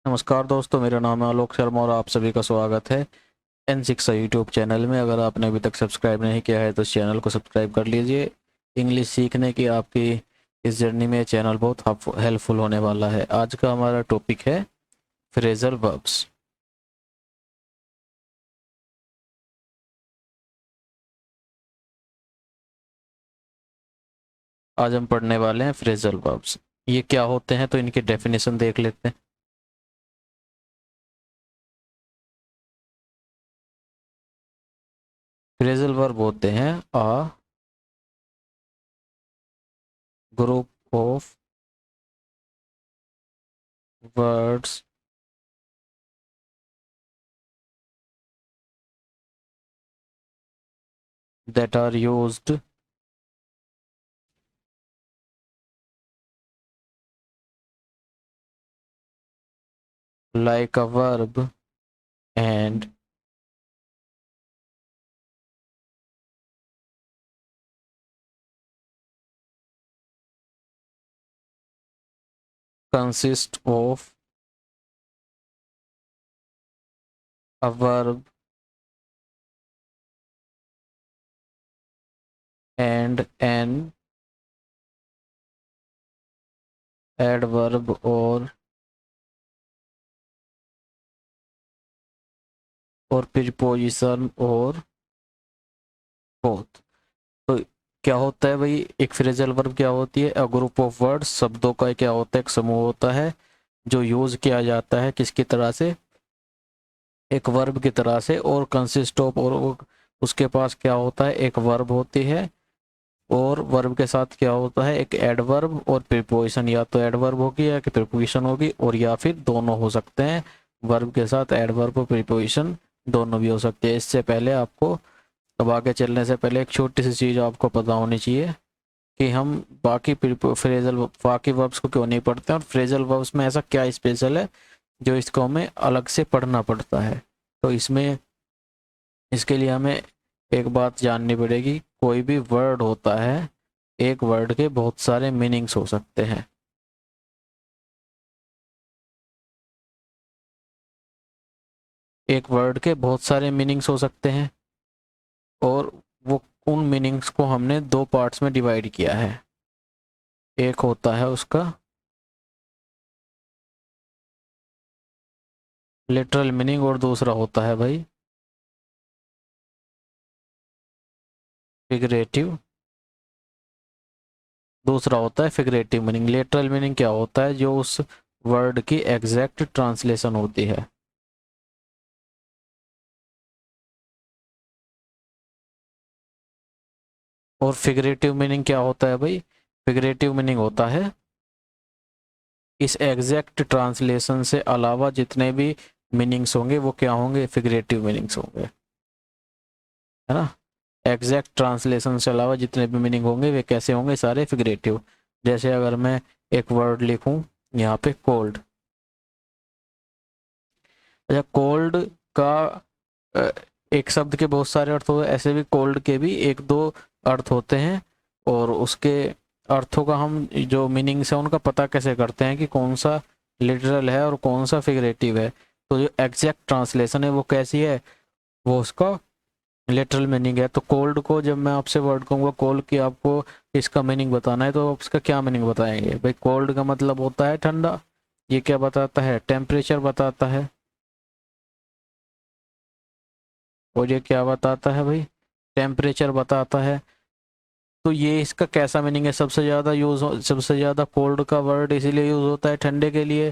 नमस्कार दोस्तों, मेरा नाम है आलोक शर्मा और आप सभी का स्वागत है एन शिक्षा यूट्यूब चैनल में। अगर आपने अभी तक सब्सक्राइब नहीं किया है तो इस चैनल को सब्सक्राइब कर लीजिए। इंग्लिश सीखने की आपकी इस जर्नी में चैनल बहुत हेल्पफुल होने वाला है। आज का हमारा टॉपिक है फ्रेजल वर्ब्स। आज हम पढ़ने वाले हैं फ्रेजल वर्ब्स। ये क्या होते हैं तो इनकी डेफिनेशन देख लेते हैं। फ्रेजल वर्ब होते हैं a group of words that are used like a verb and consist of a verb and an adverb और प्रीपोजिशन और बोथ। तो क्या होता है भाई, एक फ्रेजल वर्ब क्या होती है? अ ग्रुप ऑफ वर्ड्स, शब्दों का क्या होता है? एक समूह होता है जो यूज किया जाता है किसकी तरह से? एक वर्ब की तरह से। और कंसिस्ट ऑफ, और उसके पास क्या होता है? एक वर्ब होती है और वर्ब के साथ क्या होता है? एक एडवर्ब और प्रीपोजिशन। या तो एडवर्ब होगी या कि प्रीपोजिशन होगी, और या फिर दोनों हो सकते हैं। वर्ब के साथ एडवर्ब और प्रीपोजिशन दोनों भी हो सकते हैं। इससे पहले आपको, अब आगे चलने से पहले एक छोटी सी चीज़ आपको पता होनी चाहिए कि हम बाकी फ्रेजल बाकी वर्ब्स को क्यों नहीं पढ़ते हैं, और फ्रेजल वर्ब्स में ऐसा क्या स्पेशल है जो इसको हमें अलग से पढ़ना पड़ता है। तो इसमें, इसके लिए हमें एक बात जाननी पड़ेगी। कोई भी वर्ड होता है, एक वर्ड के बहुत सारे मीनिंग्स हो सकते हैं। एक वर्ड के बहुत सारे मीनिंग्स हो सकते हैं, और वो उन मीनिंग्स को हमने दो पार्ट्स में डिवाइड किया है। एक होता है उसका लिटरल मीनिंग, और दूसरा होता है भाई फिगरेटिव। दूसरा होता है फिगरेटिव मीनिंग। लिटरल मीनिंग क्या होता है? जो उस वर्ड की एग्जैक्ट ट्रांसलेशन होती है। और फिगरेटिव मीनिंग क्या होता है भाई? फिगरेटिव मीनिंग होता है इस एग्जैक्ट ट्रांसलेशन से अलावा जितने भी मीनिंग्स होंगे वो क्या होंगे? फिगरेटिव मीनिंग्स होंगे, है ना। एग्जैक्ट ट्रांसलेशन से अलावा जितने भी मीनिंग होंगे वे कैसे होंगे? सारे फिगरेटिव। जैसे अगर मैं एक वर्ड लिखूं यहाँ पे कोल्ड। अच्छा, कोल्ड का अ, एक शब्द के बहुत सारे अर्थ होते हैं, ऐसे भी कोल्ड के भी एक दो अर्थ होते हैं। और उसके अर्थों का हम, जो मीनिंग्स है उनका पता कैसे करते हैं कि कौन सा लिटरल है और कौन सा फिगरेटिव है? तो जो एग्जैक्ट ट्रांसलेशन है वो कैसी है? वो उसका लिटरल मीनिंग है। तो कोल्ड को, जब मैं आपसे वर्ड कहूँगा कोल्ड की, आपको इसका मीनिंग बताना है तो आप इसका क्या मीनिंग बताएंगे भाई? कोल्ड का मतलब होता है ठंडा। ये क्या बताता है? टेम्परेचर बताता है। और ये क्या बताता है भाई? टेम्परेचर बताता है। तो ये इसका कैसा मीनिंग है? सबसे ज़्यादा सबसे ज़्यादा कोल्ड का वर्ड इसीलिए यूज़ होता है ठंडे के लिए।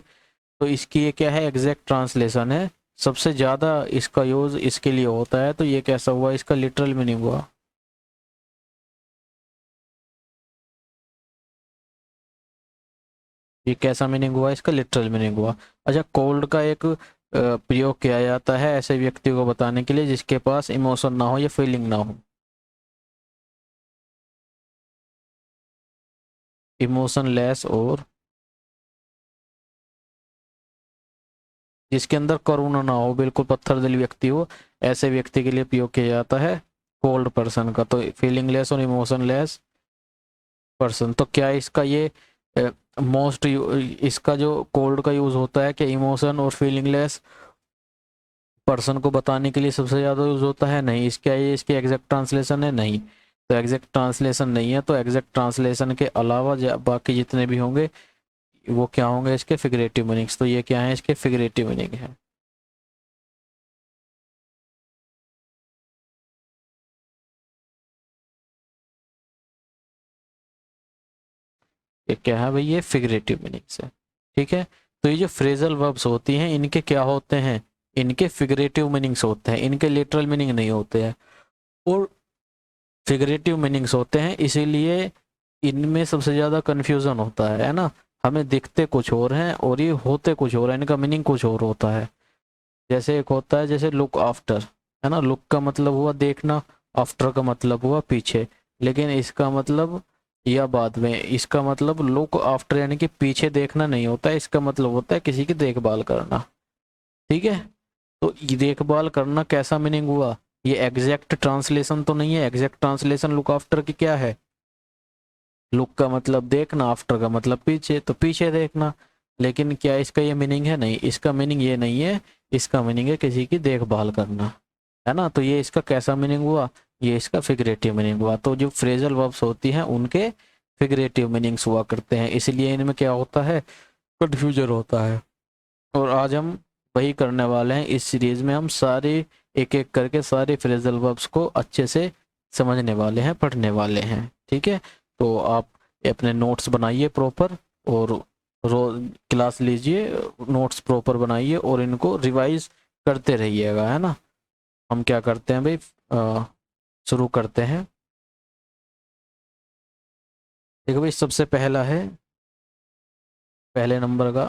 तो इसकी ये क्या है? एग्जैक्ट ट्रांसलेशन है। सबसे ज़्यादा इसका यूज़ इसके लिए होता है, तो ये कैसा हुआ? इसका लिटरल मीनिंग हुआ। ये कैसा मीनिंग हुआ? इसका लिटरल मीनिंग हुआ। अच्छा, कोल्ड का एक प्रयोग किया जाता है ऐसे व्यक्ति को बताने के लिए जिसके पास इमोशन ना हो या फीलिंग ना हो। इमोशनलेस, और जिसके अंदर करुणा ना हो, बिल्कुल पत्थर दिल व्यक्ति हो, ऐसे व्यक्ति के लिए प्रयोग किया जाता है कोल्ड पर्सन का। तो फीलिंगलेस और इमोशनलेस पर्सन। तो क्या इसका ये मोस्ट इसका जो कोल्ड का यूज होता है कि इमोशन और फीलिंगलेस पर्सन को बताने के लिए सबसे ज़्यादा यूज होता है, नहीं। इसका ये इसकी एग्जैक्ट ट्रांसलेशन है, नहीं। तो एग्जैक्ट ट्रांसलेशन नहीं है, तो एग्जैक्ट ट्रांसलेशन के अलावा बाकी जितने भी होंगे वो क्या होंगे, इसके फिगरेटिव मीनिंग्स। तो ये क्या है, इसके फिगरेटिव मीनिंग है। ये क्या है भाई, ये फिगरेटिव मीनिंग्स है। ठीक है, तो ये जो फ्रेजल वर्ब्स होती हैं इनके क्या होते हैं, इनके फिगरेटिव मीनिंग्स होते हैं, इनके लिटरल मीनिंग नहीं होते हैं। और फिगरेटिव मीनिंग्स होते हैं, इसीलिए इनमें सबसे ज़्यादा कन्फ्यूज़न होता है ना। हमें दिखते कुछ और हैं और ये होते कुछ और है, इनका मीनिंग कुछ और होता है। जैसे एक होता है जैसे लुक आफ्टर, है ना, लुक का मतलब हुआ देखना, आफ्टर का मतलब हुआ पीछे। लेकिन इसका मतलब, या बाद में, इसका मतलब लुक आफ्टर यानी कि पीछे देखना नहीं होता है, इसका मतलब होता है किसी की देखभाल करना। ठीक है, तो ये देखभाल करना कैसा मीनिंग हुआ, ये एग्जैक्ट ट्रांसलेशन तो नहीं है। एग्जैक्ट ट्रांसलेशन लुक आफ्टर की क्या है, लुक का मतलब देखना, आफ्टर का मतलब पीछे, तो पीछे देखना। लेकिन क्या इसका ये मीनिंग है, नहीं, इसका मीनिंग ये नहीं है। इसका मीनिंग है किसी की देखभाल करना, है ना। तो ये इसका कैसा मीनिंग हुआ, ये इसका फिगरेटिव मीनिंग हुआ। तो जो फ्रेजल वर्ब्स होती हैं उनके फिगरेटिव मीनिंग्स हुआ करते हैं, इसलिए इनमें क्या होता है, कंफ्यूजन होता है। और आज हम वही करने वाले हैं, इस सीरीज में हम सारे एक एक करके सारे फ्रेजल वर्ब्स को अच्छे से समझने वाले हैं, पढ़ने वाले हैं। ठीक है, तो आप अपने नोट्स बनाइए प्रॉपर, और रोज क्लास लीजिए, नोट्स प्रॉपर बनाइए और इनको रिवाइज करते रहिएगा, है ना। हम क्या करते हैं भाई, शुरू करते हैं। देखो भाई, सबसे पहला है, पहले नंबर का,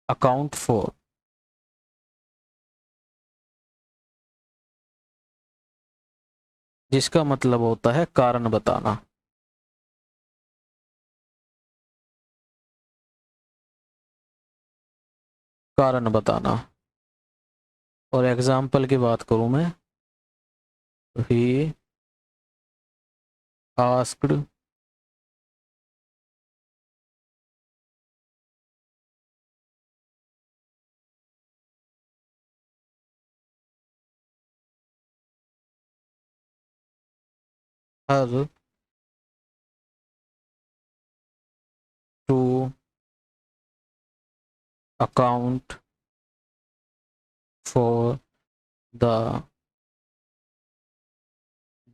अकाउंट फॉर। जिसका मतलब होता है कारण बताना। कारण बताना। और एग्जाम्पल की बात करूं मैं, he asked her to account for the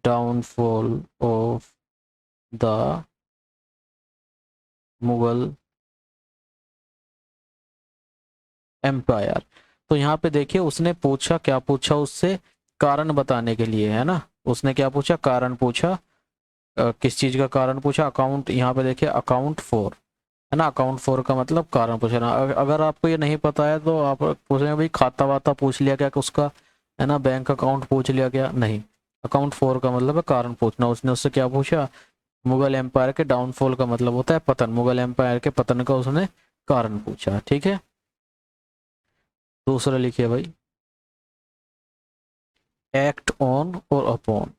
downfall of the Mughal empire. तो यहाँ पे देखिए, उसने पूछा, क्या पूछा उससे, कारण बताने के लिए, है ना। उसने क्या पूछा, कारण पूछा। किस चीज का कारण पूछा, अकाउंट। यहाँ पे देखिए अकाउंट फॉर, है ना, अकाउंट फॉर का मतलब कारण पूछना। अगर आपको ये नहीं पता है तो आप पूछेंगे भाई खाता वाता पूछ लिया क्या उसका, है ना, बैंक अकाउंट पूछ लिया क्या, नहीं। अकाउंट फॉर का मतलब है कारण पूछना। उसने उससे क्या पूछा, मुगल एम्पायर के डाउनफॉल का मतलब होता है पतन, मुगल एम्पायर के पतन का उसने कारण पूछा। ठीक है, दूसरा लिखिए भाई, एक्ट ऑन और अपॉन।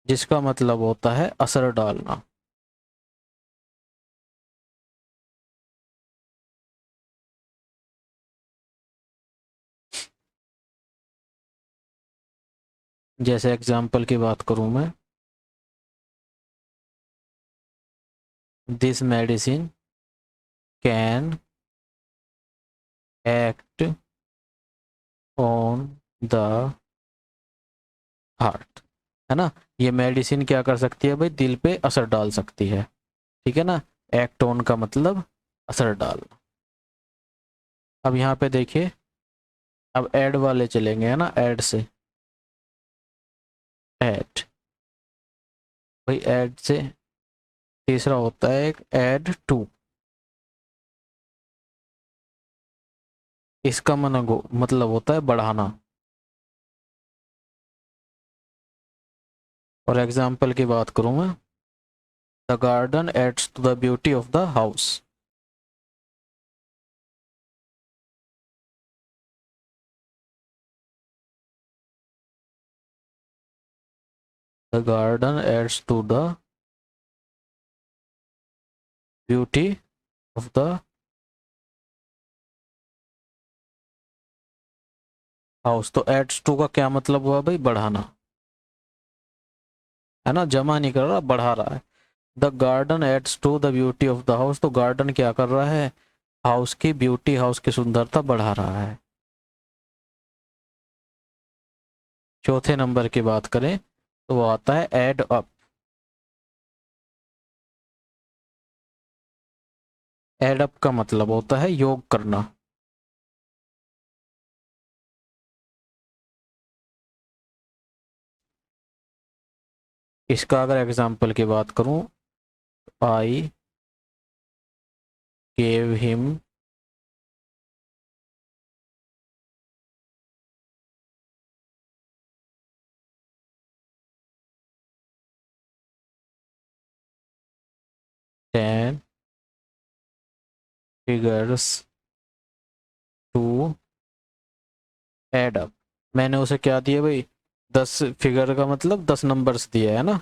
जिसका मतलब होता है असर डालना। जैसे एग्जाम्पल की बात करूं मैं, this medicine can act on the heart, है ना। ये मेडिसिन क्या कर सकती है भाई, दिल पे असर डाल सकती है। ठीक है ना, एक्ट ऑन का मतलब असर डालना। अब यहाँ पे देखिए, अब ऐड वाले चलेंगे, है ना, ऐड से, ऐड, भाई ऐड से तीसरा होता है एक ऐड टू। इसका मतलब होता है बढ़ाना। और एग्जाम्पल की बात करूं मैं, the garden adds to the beauty of the house. The garden adds to the beauty of the house. तो एड्स टू का क्या मतलब हुआ भाई? बढ़ाना, है ना, जमा नहीं कर रहा, बढ़ा रहा है। The garden adds to the beauty of the house, तो गार्डन क्या कर रहा है? हाउस की ब्यूटी, हाउस की सुंदरता बढ़ा रहा है। चौथे नंबर की बात करें तो वो आता है एड अप। एड अप का मतलब होता है योग करना। इसका अगर एग्जाम्पल की बात करूं, I gave him ten figures to add up. मैंने उसे क्या दिया भाई? 10 फिगर का मतलब 10 नंबर्स दिए, है ना,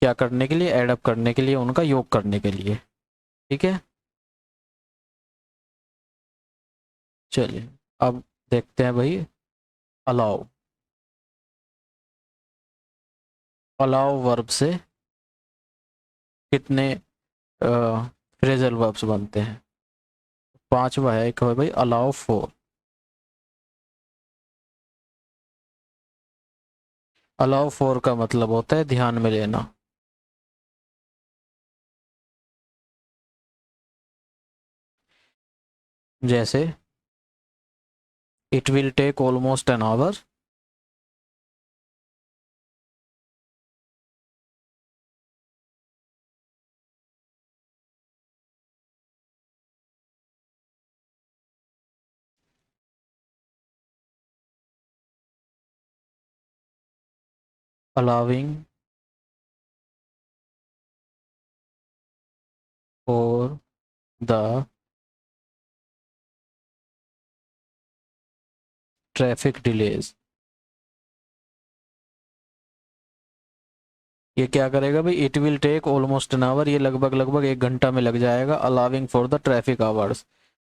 क्या करने के लिए? एड अप करने के लिए, उनका योग करने के लिए। ठीक है, चलिए अब देखते हैं भाई अलाउ। अलाउ वर्ब से कितने फ्रेजल वर्ब्स बनते हैं? पांचवा है, एक है भाई अलाउ फॉर। अलाउ फॉर का मतलब होता है ध्यान में लेना। जैसे it will take almost an hour. Allowing for the traffic delays. ये क्या करेगा भाई? It will take almost an hour, ये लगभग लगभग 1 घंटा में लग जाएगा। Allowing for the traffic hours,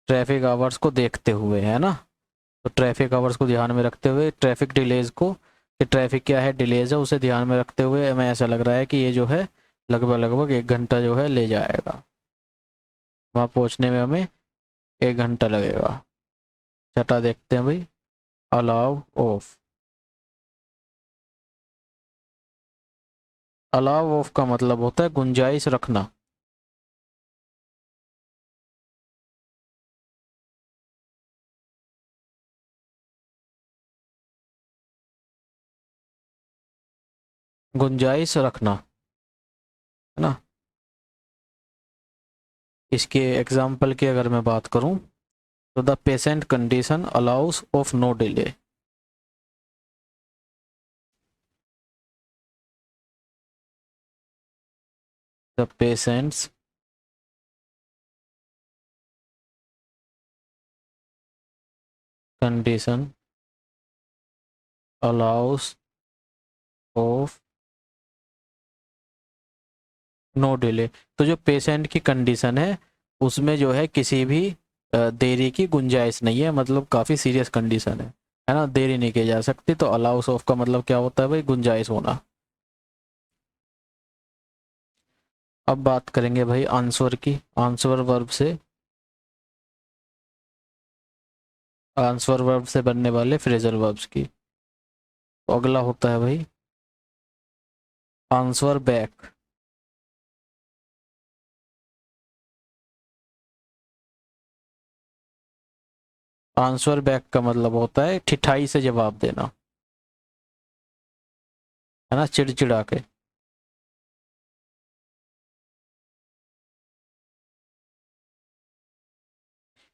traffic hours को देखते हुए, है ना। तो ट्रैफिक आवर्स को ध्यान में रखते हुए, ट्रैफिक डिलेज को, कि ट्रैफिक क्या है, डिलेज है, उसे ध्यान में रखते हुए हमें ऐसा लग रहा है कि ये जो है लगभग लगभग 1 घंटा जो है ले जाएगा। वहाँ पहुँचने में हमें 1 घंटा लगेगा। छठा देखते हैं भाई, अलाउ ऑफ। अलाउ ऑफ का मतलब होता है गुंजाइश रखना। गुंजाइश रखना, है ना। इसके एग्जाम्पल की अगर मैं बात करूं तो the patient condition allows of no delay. The patient's condition allows of no delay. तो जो पेशेंट की कंडीशन है उसमें जो है किसी भी देरी की गुंजाइश नहीं है, मतलब काफ़ी सीरियस कंडीशन है ना, देरी नहीं की जा सकती। तो अलाउस ऑफ का मतलब क्या होता है भाई? गुंजाइश होना। अब बात करेंगे भाई आंसर की, आंसर वर्ब से, आंसर वर्ब से बनने वाले फ्रेजल वर्ब्स की। तो अगला होता है भाई आंसर बैक। आंसर बैक का मतलब होता है ठिठाई से जवाब देना, है ना, चिड़चिड़ा के।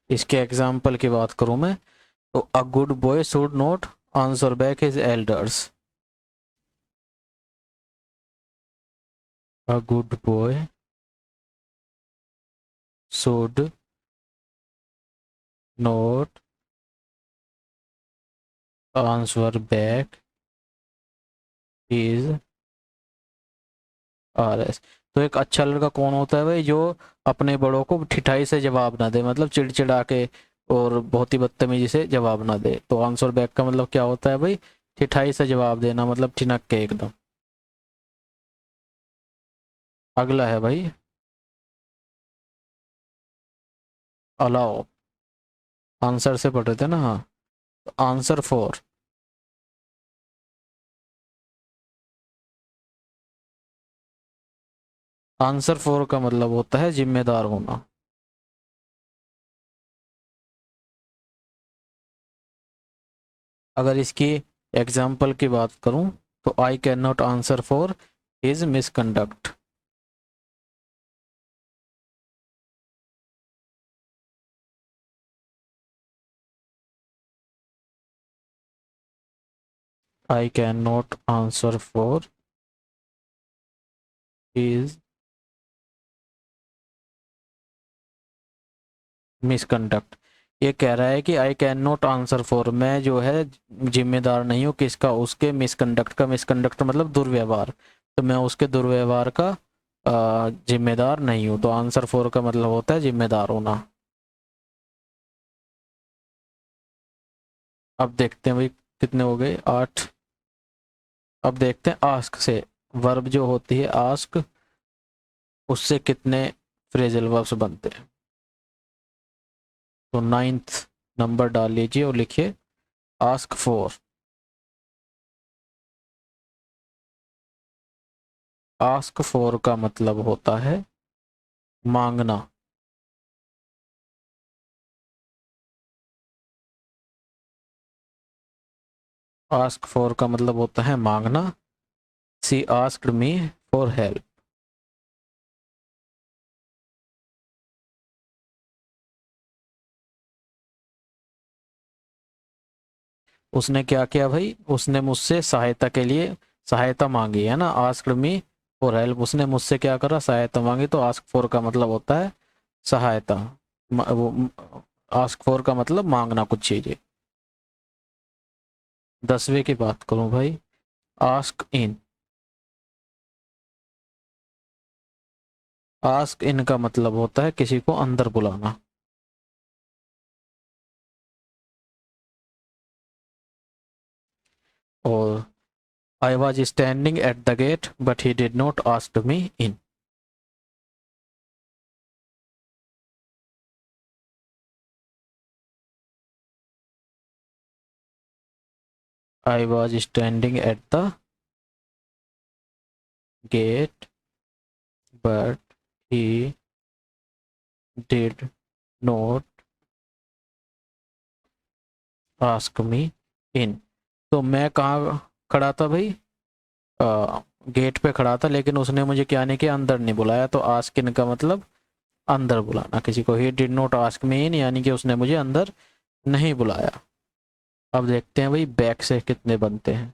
इसके एग्जाम्पल की बात करूं मैं तो a good boy should not answer back his elders. A good boy should not answer back his R S. तो एक अच्छा लड़का कौन होता है भाई, जो अपने बड़ों को ठिठाई से जवाब ना दे, मतलब चिड़चिड़ा के और बहुत ही बदतमीजी से जवाब ना दे। तो आंसर बैक का मतलब क्या होता है भाई, ठिठाई से जवाब देना, मतलब ठिनक के एकदम। अगला है भाई अलाउ। आंसर से पढ़ रहे थे ना, हाँ। आंसर फोर, आंसर फोर का मतलब होता है जिम्मेदार होना। अगर इसकी एग्जाम्पल की बात करूं तो I can not answer for his misconduct. I can not answer for his misconduct. ये कह रहा है कि I can not answer for, मैं जो है जिम्मेदार नहीं हूँ किसका, उसके मिसकंडक्ट का। मिसकंडक्ट मतलब दुर्व्यवहार, तो मैं उसके दुर्व्यवहार का जिम्मेदार नहीं हूँ। तो आंसर फोर का मतलब होता है जिम्मेदार होना। अब देखते हैं भाई कितने हो गए, 8। अब देखते हैं आस्क से, वर्ब जो होती है आस्क, उससे कितने फ्रेजल वर्ब्स बनते हैं। तो 9th नंबर डाल लीजिए और लिखिए आस्क फॉर। आस्क फॉर का मतलब होता है मांगना। आस्क फॉर का मतलब होता है मांगना। सी आस्क्ड मी फॉर हेल्प। उसने क्या किया भाई, उसने मुझसे सहायता के लिए सहायता मांगी है ना, आस्क्ड मी फॉर हेल्प। उसने मुझसे क्या करा, सहायता मांगी। तो आस्क फॉर का मतलब होता है सहायता। वो आस्क फॉर का मतलब मांगना कुछ चीजें। 10वें की बात करूं भाई, आस्क इन। आस्क इन का मतलब होता है किसी को अंदर बुलाना। और I was standing at the gate but he did not ask me in. I was standing at the gate but he did not ask me in. तो मैं कहाँ खड़ा था भाई, गेट पे खड़ा था, लेकिन उसने मुझे क्या नहीं किया, अंदर नहीं बुलाया। तो आस्क इन का मतलब अंदर बुलाना किसी को। He did not ask me in यानी कि उसने मुझे अंदर नहीं बुलाया। अब देखते हैं भाई बैक से कितने बनते हैं।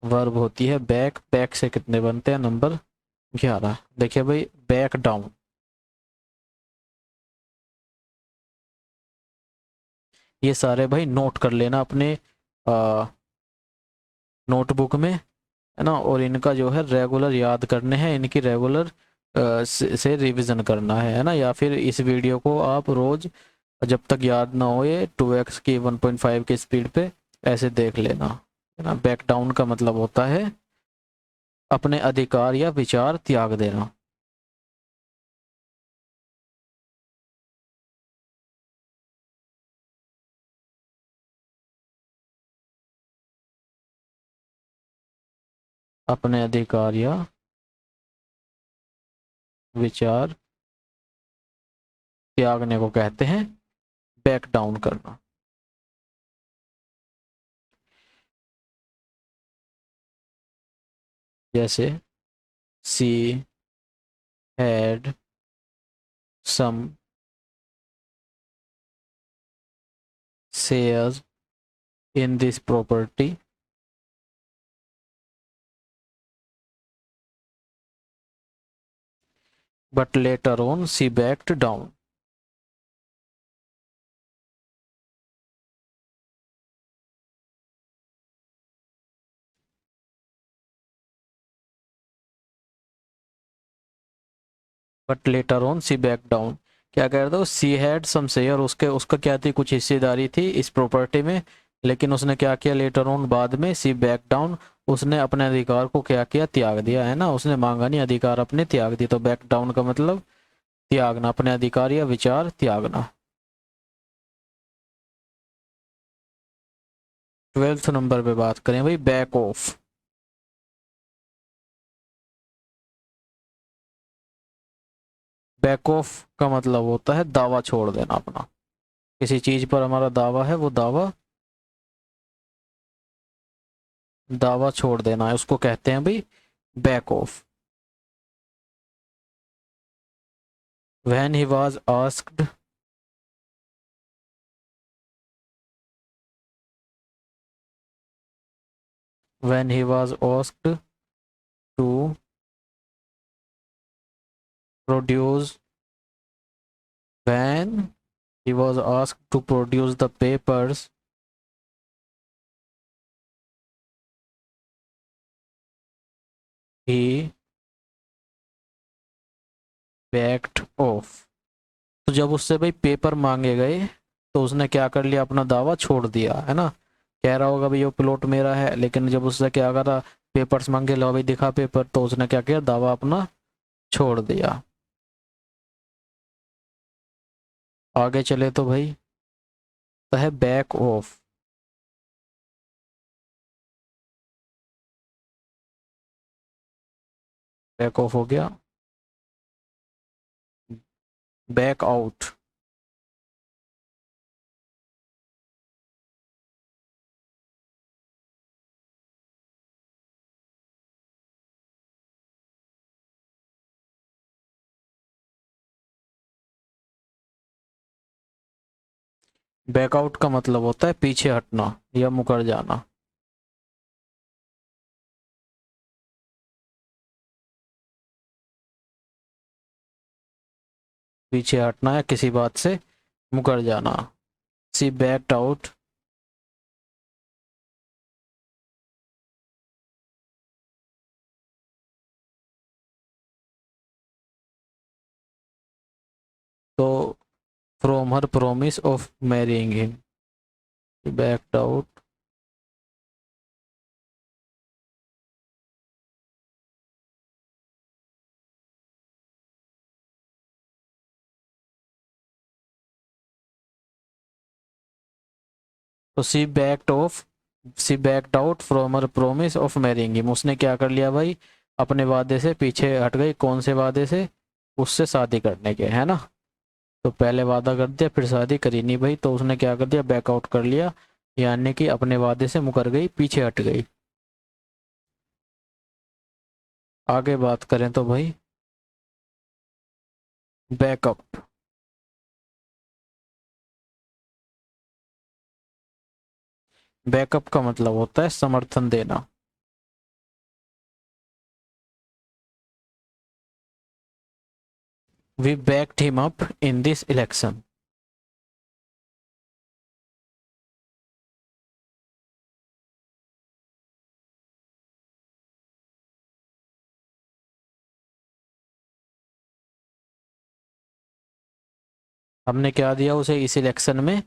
वर्ब होती है बैक, बैक से कितने बनते हैं, नंबर 11। देखिए भाई बैक डाउन। ये सारे भाई नोट कर लेना अपने नोटबुक में, है ना। और इनका जो है रेगुलर याद करने हैं, इनकी रेगुलर से रिवीजन करना है ना। या फिर इस वीडियो को आप रोज जब तक याद ना हो ये 2x की 1.5 की स्पीड पे ऐसे देख लेना, है ना। बैक डाउन का मतलब होता है अपने अधिकार या विचार त्याग देना। अपने अधिकार या विचार त्यागने को कहते हैं बैक डाउन करना। जैसे she had some shares in this property but later on she backed down। But later on she back down. क्या कह रहा था, सी हैड सम शेयर, उसके उसका क्या थी, कुछ हिस्सेदारी थी इस प्रॉपर्टी में, लेकिन उसने क्या किया, लेटर ऑन बाद में, सी बैक डाउन, उसने अपने अधिकार को क्या किया, त्याग दिया, है ना, उसने मांगा नहीं, अधिकार अपने त्याग दिए। तो बैक डाउन का मतलब त्यागना, अपने अधिकार या विचार त्यागना। 12th नंबर पे बात करें भाई, बैक ऑफ। बैक ऑफ का मतलब होता है दावा छोड़ देना अपना, किसी चीज पर हमारा दावा है, वो दावा, दावा छोड़ देना है, उसको कहते हैं भाई back off. When he was asked, when he was asked to produce, when he was asked to produce the papers, he backed off. तो जब उससे भाई पेपर मांगे गए, तो उसने क्या कर लिया, अपना दावा छोड़ दिया, है ना। कह रहा होगा भाई ये प्लॉट मेरा है, लेकिन जब उससे क्या करा, पेपर्स मांगे, लो भाई दिखा पेपर, तो उसने क्या किया, दावा अपना छोड़ दिया। आगे चले तो भाई तो है बैक ऑफ। बैक ऑफ हो गया, बैक आउट। बैकआउट का मतलब होता है पीछे हटना या मुकर जाना। पीछे हटना या किसी बात से मुकर जाना। सी बैक्ड आउट, तो from her promise of marrying him, backed out. तो she backed off, she backed out from her promise of marrying him, उसने क्या कर लिया भाई, अपने वादे से पीछे हट गई। कौन से वादे से, उससे शादी करने के, है ना। तो पहले वादा कर दिया, फिर शादी करी नहीं भाई, तो उसने क्या कर दिया, बैकआउट कर लिया, यानी कि अपने वादे से मुकर गई, पीछे हट गई। आगे बात करें तो भाई बैकअप। बैकअप का मतलब होता है समर्थन देना। We backed him up in this election. हमने क्या दिया उसे, इस इलेक्शन में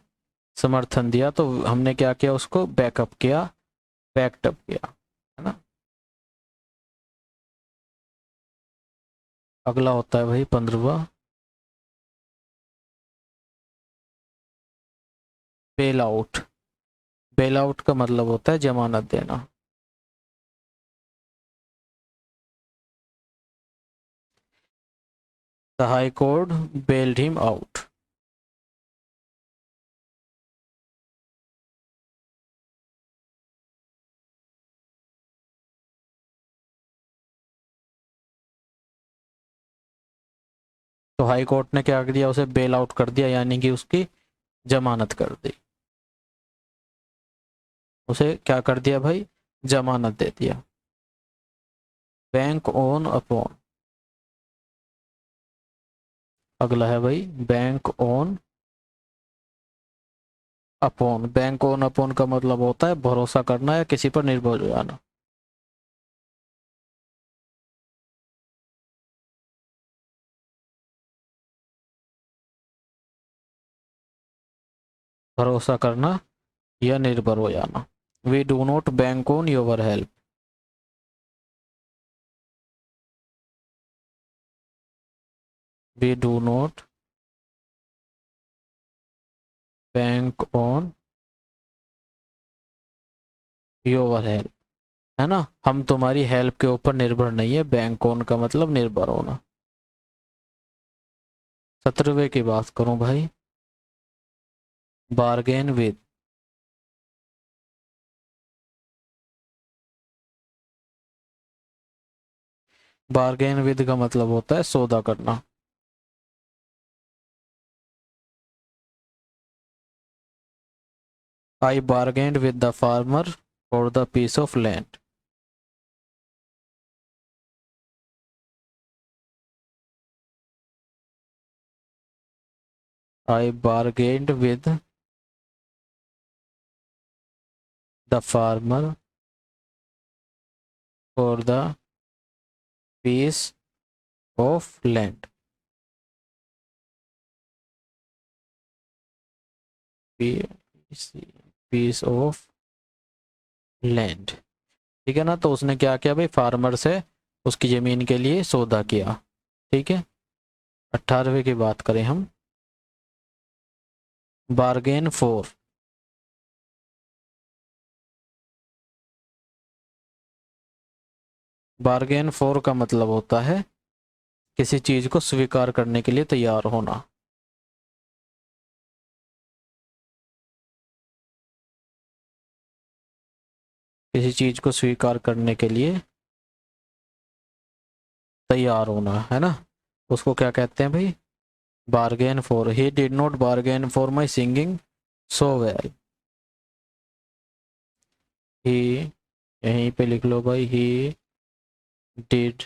समर्थन दिया, तो हमने क्या किया, उसको बैकअप किया, बैकअप किया, है ना। अगला होता है भाई 15वां, बेल आउट। बेल आउट का मतलब होता है जमानत देना। The high court bailed him out. तो हाई कोर्ट ने क्या किया, उसे बेल आउट कर दिया, यानी कि उसकी जमानत कर दी। उसे क्या कर दिया भाई, जमानत दे दिया। बैंक ओन अपॉन, अगला है भाई bank own upon. Bank own upon का मतलब होता है भरोसा करना या किसी पर निर्भर हो जाना। भरोसा करना या निर्भर हो जाना। We do not bank on your help. We do not bank on your help, है ना। हम तुम्हारी हेल्प के ऊपर निर्भर नहीं है। बैंक ऑन का मतलब निर्भर होना। 17वें की बात करूं भाई, बार्गेन विद। बार्गेन विद का मतलब होता है सौदा करना। I bargained with the farmer for the piece of land. I bargained with the farmer for the piece of land. Piece of land, ठीक है ना। तो उसने क्या किया भाई, फार्मर से उसकी जमीन के लिए सौदा किया, ठीक है। 18वें की बात करें हम, बार्गेन फॉर। बार्गेन फॉर का मतलब होता है किसी चीज को स्वीकार करने के लिए तैयार होना। किसी चीज को स्वीकार करने के लिए तैयार होना, है ना, उसको क्या कहते हैं भाई, bargain for. He did not bargain for my singing so well. He, यहीं पे लिख लो भाई, he did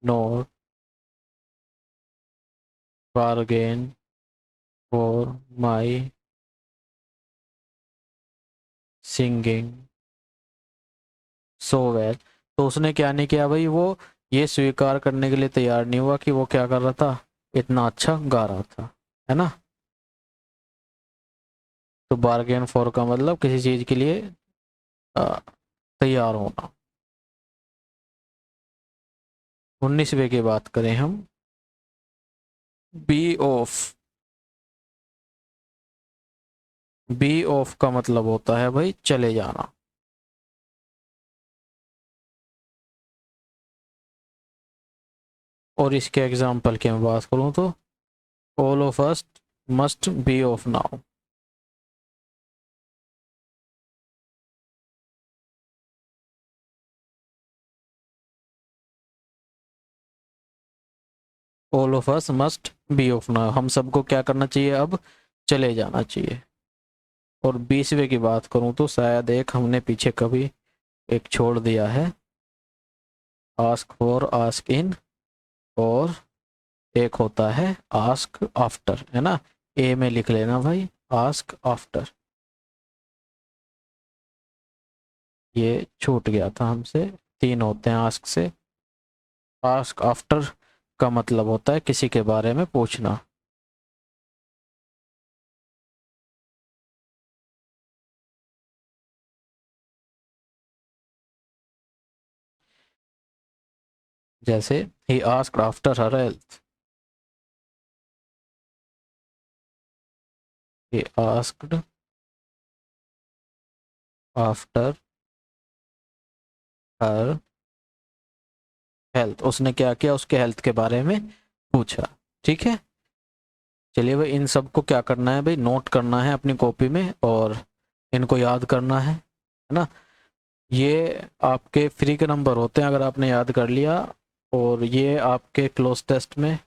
not bargain for my singing so well. तो उसने क्या नहीं किया भाई, वो ये स्वीकार करने के लिए तैयार नहीं हुआ कि वो क्या कर रहा था, इतना अच्छा गा रहा था, है ना। तो बार्गेन फॉर का मतलब किसी चीज के लिए तैयार होना। 19वें की बात करें हम, बी ऑफ। बी ऑफ का मतलब होता है भाई चले जाना। और इसके एग्जाम्पल की मैं बात करूं तो, all of us must be of now. All of us must be of now, हम सबको क्या करना चाहिए, अब चले जाना चाहिए। और 20वें की बात करूं तो शायद एक हमने पीछे कभी एक छोड़ दिया है, आस्क फॉर, आस्क इन, और एक होता है आस्क आफ्टर, है ना। ए में लिख लेना भाई, आस्क आफ्टर। ये छूट गया था हमसे। 3 होते हैं आस्क से। आस्क आफ्टर का मतलब होता है किसी के बारे में पूछना। जैसे he asked after her health. He asked after her health, उसने क्या किया, उसके हेल्थ के बारे में पूछा, ठीक है। चलिए भाई, इन सब को क्या करना है भाई, नोट करना है अपनी कॉपी में और इनको याद करना है ना। ये आपके फ्री के नंबर होते हैं अगर आपने याद कर लिया। और ये आपके क्लोज टेस्ट में,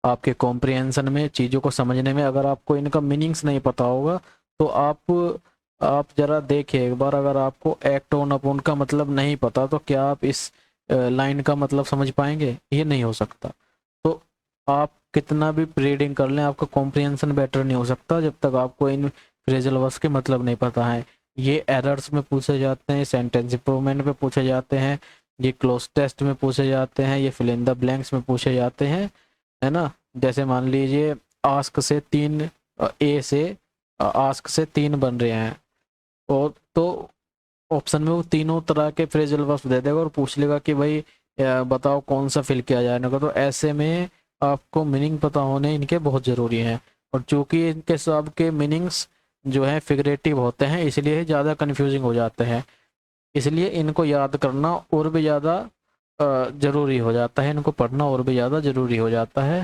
आपके कॉम्प्रिहेंशन में, चीज़ों को समझने में, अगर आपको इनका मीनिंग्स नहीं पता होगा तो आप जरा देखिए एक बार, अगर आपको एक्ट ऑन अपॉन का मतलब नहीं पता तो क्या आप इस लाइन का मतलब समझ पाएंगे, ये नहीं हो सकता। तो आप कितना भी रीडिंग कर लें, आपका कॉम्प्रिहेंशन बेटर नहीं हो सकता जब तक आपको इन फ्रेजल वर्ड्स के मतलब नहीं पता है। ये एरर्स में पूछे जाते हैं, सेंटेंस इंप्रूवमेंट में पूछे जाते हैं, ये क्लोज टेस्ट में पूछे जाते हैं, ये फिल इन द ब्लैंक्स में पूछे जाते हैं, है ना। जैसे मान लीजिए आस्क से 3, ए से आस्क से 3 बन रहे हैं, और तो ऑप्शन में वो तीनों तरह के फ्रेजल वर्ब्स दे देगा और पूछ लेगा कि भाई बताओ कौन सा फिल किया जाएगा। तो ऐसे में आपको मीनिंग पता होने इनके बहुत ज़रूरी हैं, और चूंकि इनके सब के मीनिंग्स जो है फिगरेटिव होते हैं इसलिए ज़्यादा कन्फ्यूजिंग हो जाते हैं, इसलिए इनको याद करना और भी ज़्यादा ज़रूरी हो जाता है, इनको पढ़ना और भी ज़्यादा ज़रूरी हो जाता है।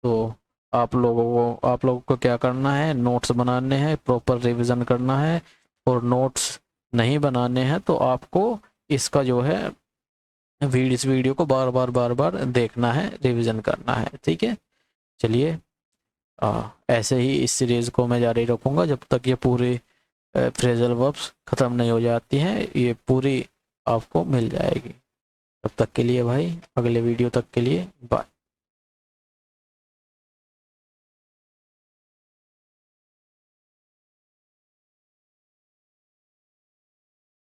तो आप लोगों को क्या करना है, नोट्स बनाने हैं, प्रॉपर रिवीजन करना है, और नोट्स नहीं बनाने हैं तो आपको इसका जो है इस वीडियो को बार बार देखना है, रिवीजन करना है, ठीक है। चलिए ऐसे ही इस सीरीज़ को मैं जारी रखूँगा जब तक ये पूरी फ्रेजल वर्ब्स ख़त्म नहीं हो जाती हैं, ये पूरी आपको मिल जाएगी। तब तक के लिए भाई, अगले वीडियो तक के लिए बाय।